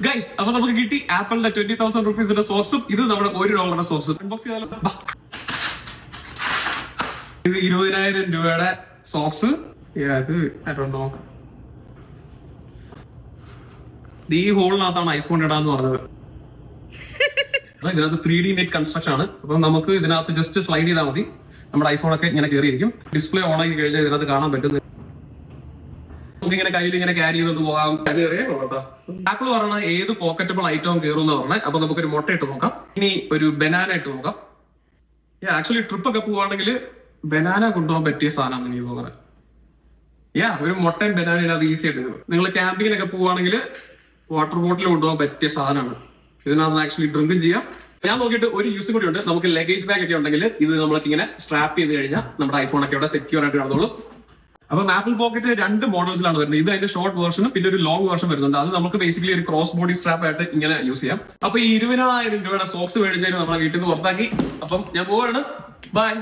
Guys അപ്പൊ നമുക്ക് കിട്ടി ആപ്പിളിന്റെ 20,000 റുപ്പീസിന്റെ സോക്സും ഇത് നമ്മുടെ $1 സോക്സും. അൺബോക്സ് ചെയ്താലോ? ഇത് 20,000 രൂപയുടെ സോക്സ്. ഈ ഹോളിനകത്താണ് ഐഫോൺ ഇടാന്ന് പറഞ്ഞത്. ഇതിനകത്ത് 3D നെറ്റ് കൺസ്ട്രക്ഷൻ ആണ്. അപ്പൊ നമുക്ക് ഇതിനകത്ത് ജസ്റ്റ് സ്ലൈഡ് ചെയ്താൽ മതി, നമ്മുടെ ഐഫോൺ ഒക്കെ ഇങ്ങനെ കയറിയിരിക്കും. ഡിസ്പ്ലേ ഓൺ ആക്കി കഴിഞ്ഞാൽ ഇതിനകത്ത് കാണാൻ പറ്റും. നമുക്ക് ഇങ്ങനെ കയ്യിൽ ഇങ്ങനെ ക്യാരി ചെയ്തുകൊണ്ട് പോകാം. ആപ്പിൾ പറഞ്ഞ ഏത് പോക്കറ്റബിൾ ഐറ്റവും കയറും എന്ന് പറഞ്ഞാൽ. അപ്പൊ നമുക്കൊരു മുട്ട ഇട്ട് നോക്കാം, ഇനി ഒരു ബനാന ഇട്ട് നോക്കാം. ആക്ച്വലി ട്രിപ്പ് ഒക്കെ പോവാണെങ്കിൽ ബനാന കൊണ്ടുപോകാൻ പറ്റിയ സാധനമാണ് എനിക്ക് തോന്നുന്നത്. ഒരു മുട്ടയും ബനാനയും അത് ഈസി ആയിട്ട്. നിങ്ങൾ ക്യാമ്പിങ്ങിനൊക്കെ പോവാണെങ്കിൽ വാട്ടർ ബോട്ടിൽ കൊണ്ടുപോകാൻ പറ്റിയ സാധനമാണ്. ഇതിനകത്ത് ആക്ച്വലി ഡ്രിങ്കും ചെയ്യാം. ഞാൻ നോക്കിയിട്ട് ഒരു യൂസ് കൂടി ഉണ്ട്. നമുക്ക് ലഗേജ് ബാഗ് ഒക്കെ ഉണ്ടെങ്കിൽ ഇത് നമ്മൾക്ക് ഇങ്ങനെ സ്ട്രാപ്പ് ചെയ്ത് കഴിഞ്ഞാൽ നമ്മുടെ ഐഫോൺ ഒക്കെ ഇവിടെ സെക്യൂർ ആയിട്ട് കാണുള്ളൂ. അപ്പൊ ആപ്പിൾ പോക്കറ്റ് 2 മോഡൽസിലാണ് വരുന്നത്. ഇത് അതിന്റെ ഷോർട്ട് വേർഷനും പിന്നെ ഒരു ലോങ് വേർഷൻ വരുന്നുണ്ട്. അത് നമുക്ക് ബേസിക്കലി ഒരു ക്രോസ് ബോഡി സ്ട്രാപ്പ് ആയിട്ട് ഇങ്ങനെ യൂസ് ചെയ്യാം. അപ്പൊ ഈ 20,000 രൂപയുടെ സോക്സ് മേടിച്ചതിന് നമ്മളെ വീട്ടിൽ നിന്ന് പുറത്താക്കി. അപ്പം ഞാൻ പോവാണ്. ബൈ.